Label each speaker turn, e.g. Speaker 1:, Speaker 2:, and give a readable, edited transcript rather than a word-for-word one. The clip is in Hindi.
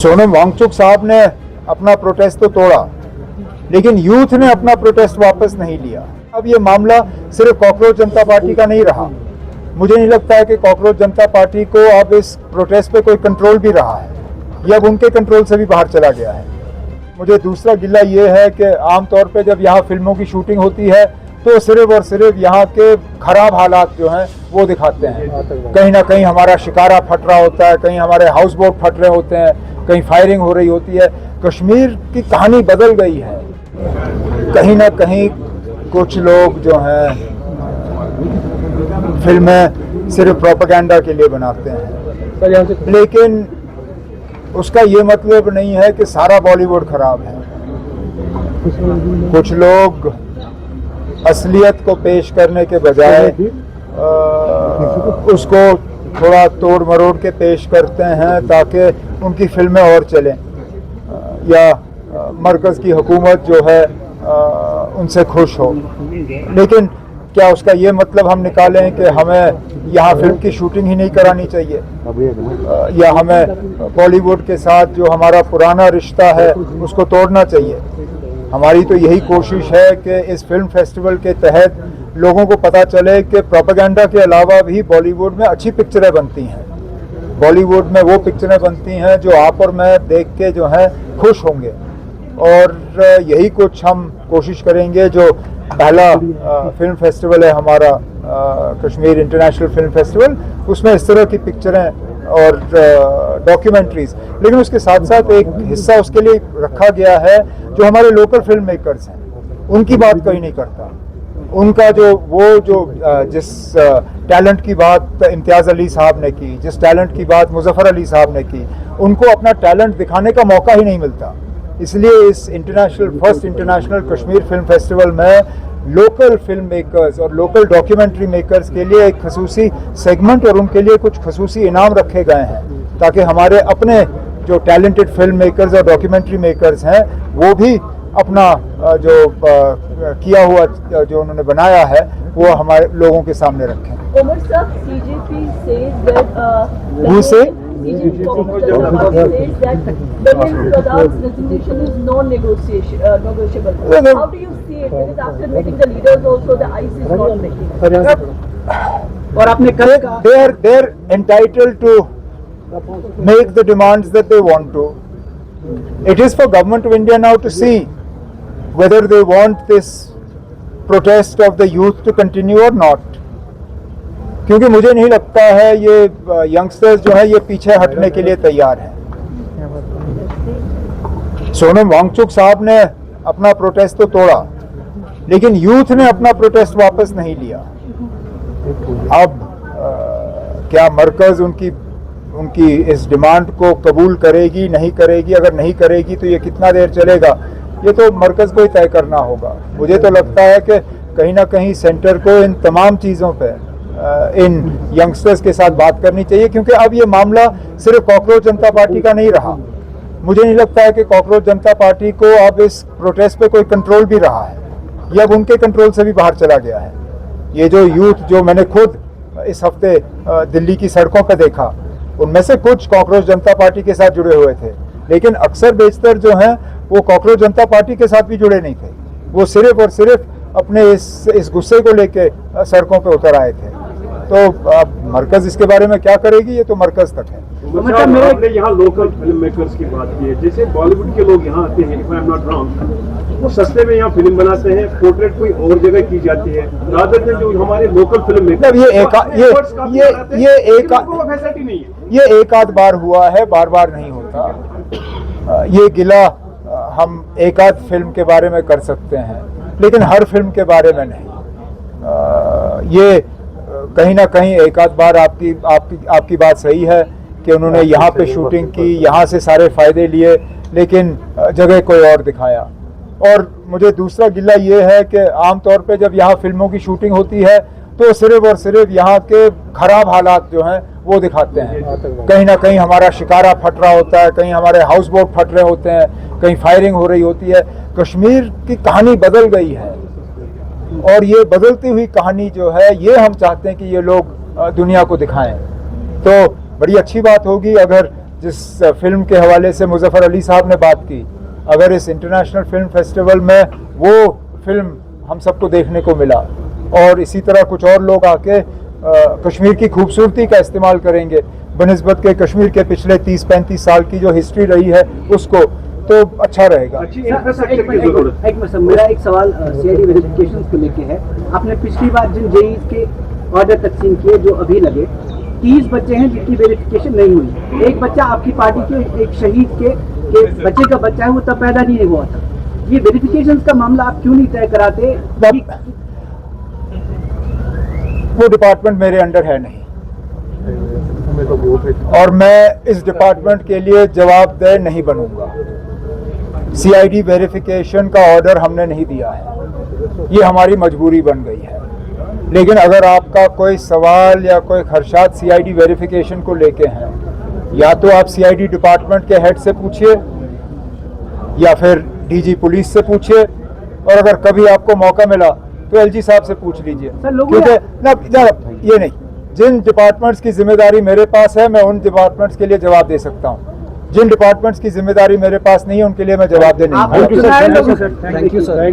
Speaker 1: सोनम वांगचुक साहब ने अपना प्रोटेस्ट तो तोड़ा, लेकिन यूथ ने अपना प्रोटेस्ट वापस नहीं लिया। अब ये मामला सिर्फ कॉकरोच जनता पार्टी का नहीं रहा। मुझे नहीं लगता है कि कॉकरोच जनता पार्टी को अब इस प्रोटेस्ट पे कोई कंट्रोल भी रहा है, ये अब उनके कंट्रोल से भी बाहर चला गया है। मुझे दूसरा गिला ये है कि आमतौर पे जब यहाँ फिल्मों की शूटिंग होती है तो सिर्फ और सिर्फ यहाँ के खराब हालात जो हैं वो दिखाते हैं। कहीं ना कहीं हमारा शिकारा फट रहा होता है, कहीं हमारे हाउस बोट फट रहे होते हैं, कहीं फायरिंग हो रही होती है। कश्मीर की कहानी बदल गई है। कहीं ना कहीं कुछ लोग जो हैं फिल्में सिर्फ प्रोपेगेंडा के लिए बनाते हैं, लेकिन उसका ये मतलब नहीं है कि सारा बॉलीवुड खराब है। कुछ लोग असलियत को पेश करने के बजाय उसको थोड़ा तोड़ मरोड़ के पेश करते हैं ताकि उनकी फिल्में और चलें, या मरकज़ की हुकूमत जो है उनसे खुश हो। लेकिन क्या उसका ये मतलब हम निकालें कि हमें यहाँ फिल्म की शूटिंग ही नहीं करानी चाहिए, या हमें बॉलीवुड के साथ जो हमारा पुराना रिश्ता है उसको तोड़ना चाहिए? हमारी तो यही कोशिश है कि इस फिल्म फेस्टिवल के तहत लोगों को पता चले कि प्रोपेगेंडा के अलावा भी बॉलीवुड में अच्छी पिक्चरें बनती हैं। बॉलीवुड में वो पिक्चरें बनती हैं जो आप और मैं देख के जो है खुश होंगे, और यही कुछ हम कोशिश करेंगे। जो पहला फिल्म फेस्टिवल है हमारा कश्मीर इंटरनेशनल फिल्म फेस्टिवल, उसमें इस तरह की पिक्चरें और डॉक्यूमेंट्रीज, लेकिन उसके साथ साथ एक हिस्सा उसके लिए रखा गया है जो हमारे लोकल फिल्म मेकर्स हैं, उनकी बात कोई नहीं करता। उनका जिस टैलेंट की बात इम्तियाज़ अली साहब ने की, जिस टैलेंट की बात मुजफ्फर अली साहब ने की, उनको अपना टैलेंट दिखाने का मौका ही नहीं मिलता। इसलिए इस first international Kashmir film festival में लोकल फिल्म मेकर्स और लोकल डॉक्यूमेंट्री मेकर्स के लिए एक खसूसी सेगमेंट और उनके लिए कुछ खसूसी इनाम रखे गए हैं, ताकि हमारे अपने जो टैलेंटेड फिल्म मेकर्स और डॉक्यूमेंट्री मेकर्स हैं वो भी अपना जो किया हुआ जो उन्होंने बनाया है वो हमारे लोगों के सामने रखें।
Speaker 2: Umar sir, CJP says that
Speaker 1: Who say?
Speaker 2: CJP says that Daniel Pradhan's resignation is non-negotiable. How do you see it? Because after meeting the leaders also, the ICE is not making.
Speaker 3: और आपने करेगा
Speaker 1: They're entitled to make the demands that they want to. It is for government of India now to see whether they want this protest of the youth to continue or not. क्योंकि मुझे नहीं लगता है ये यंगस्टर्स जो है ये पीछे हटने के लिए तैयार हैं। सोनम वांगचुक साहब ने अपना प्रोटेस्ट तो तोड़ा, लेकिन यूथ ने अपना प्रोटेस्ट वापस नहीं लिया। अब क्या मरकज़ उनकी इस डिमांड को कबूल करेगी, नहीं करेगी? अगर नहीं करेगी तो ये कितना देर चलेगा, ये तो मरकज़ को ही तय करना होगा। मुझे तो लगता है कि कहीं ना कहीं सेंटर को इन तमाम चीज़ों पे इन यंगस्टर्स के साथ बात करनी चाहिए, क्योंकि अब ये मामला सिर्फ कॉकरोच जनता पार्टी का नहीं रहा। मुझे नहीं लगता है कि कॉकरोच जनता पार्टी को अब इस प्रोटेस्ट पे कोई कंट्रोल भी रहा है, ये अब उनके कंट्रोल से भी बाहर चला गया है। ये जो यूथ जो मैंने खुद इस हफ्ते दिल्ली की सड़कों पर देखा, उनमें से कुछ कॉकरोच जनता पार्टी के साथ जुड़े हुए थे, लेकिन अक्सर बेशतर जो हैं वो कॉकरोच जनता पार्टी के साथ भी जुड़े नहीं थे। वो सिर्फ और सिर्फ अपने इस गुस्से को लेके सड़कों पे उतर आए थे। तो अब मरकज़ इसके बारे में क्या करेगी, ये तो मरकज़ तक है।
Speaker 4: आपने यहाँ लोकल फिल्म मेकर्स की बात की है, जैसे बॉलीवुड के लोग यहाँ आते हैं, if I am not wrong, वो सस्ते में यहाँ फिल्म बनाते हैं, पोर्ट्रेट कोई और जगह की जाती है, रादर देन जो हमारे लोकल फिल्म मेकर ये एक आध बार हुआ है, बार बार नहीं होता। ये गिला हम एक आध फिल्म के बारे में कर सकते हैं, लेकिन हर फिल्म के बारे में नहीं। ये कहीं ना कहीं एक आध बार आपकी बात सही है कि उन्होंने यहाँ पे शूटिंग की, यहाँ से सारे फायदे लिए, लेकिन जगह कोई और दिखाया। और मुझे दूसरा गिला ये है कि आमतौर पे जब यहाँ फिल्मों की शूटिंग होती है तो सिर्फ और सिर्फ यहाँ के खराब हालात जो हैं वो दिखाते हैं। कहीं ना कहीं हमारा शिकारा फट रहा होता है, कहीं हमारे हाउस बोट फट रहे होते हैं, कहीं फायरिंग हो रही होती है। कश्मीर की कहानी बदल गई है, और ये बदलती हुई कहानी जो है ये हम चाहते हैं कि ये लोग दुनिया को दिखाएं। तो बड़ी अच्छी बात होगी अगर जिस फिल्म के हवाले से मुजफ्फर अली साहब ने बात की, अगर इस इंटरनेशनल फिल्म फेस्टिवल में वो फिल्म हम सबको देखने को मिला और इसी तरह कुछ और लोग आके कश्मीर की खूबसूरती का इस्तेमाल करेंगे बनिस्बत के कश्मीर के पिछले 30-35 साल की जो हिस्ट्री रही है उसको, तो अच्छा रहेगा।
Speaker 3: एक मिनट, मेरा एक सवाल सीआईडी वेरिफिकेशन को लेके है। आपने पिछली बार जिन जेई के ऑर्डर तकसीम किए जो अभी लगे, 30 बच्चे हैं जिनकी वेरिफिकेशन नहीं हुई। एक बच्चा आपकी पार्टी के एक शहीद के बच्चे का बच्चा है, वो तब पैदा नहीं हुआ था। ये वेरिफिकेशन का मामला आप क्यों नहीं तय कराते?
Speaker 4: वो डिपार्टमेंट मेरे अंडर है नहीं और मैं इस डिपार्टमेंट के लिए जवाबदेह नहीं बनूंगा। सीआईडी वेरिफिकेशन का ऑर्डर हमने नहीं दिया है, ये हमारी मजबूरी बन गई है। लेकिन अगर आपका कोई सवाल या कोई खदशात सीआईडी वेरिफिकेशन को लेके हैं, या तो आप सीआईडी डिपार्टमेंट के हेड से पूछिए या फिर डीजी पुलिस से पूछिए, और अगर कभी आपको मौका मिला तो एलजी साहब से पूछ लीजिए। क्योंकि ना ये नहीं, जिन डिपार्टमेंट्स की जिम्मेदारी मेरे पास है मैं उन डिपार्टमेंट्स के लिए जवाब दे सकता हूँ। जिन डिपार्टमेंट्स की जिम्मेदारी मेरे पास नहीं है उनके लिए मैं जवाब दे नहीं।
Speaker 3: Thank you sir.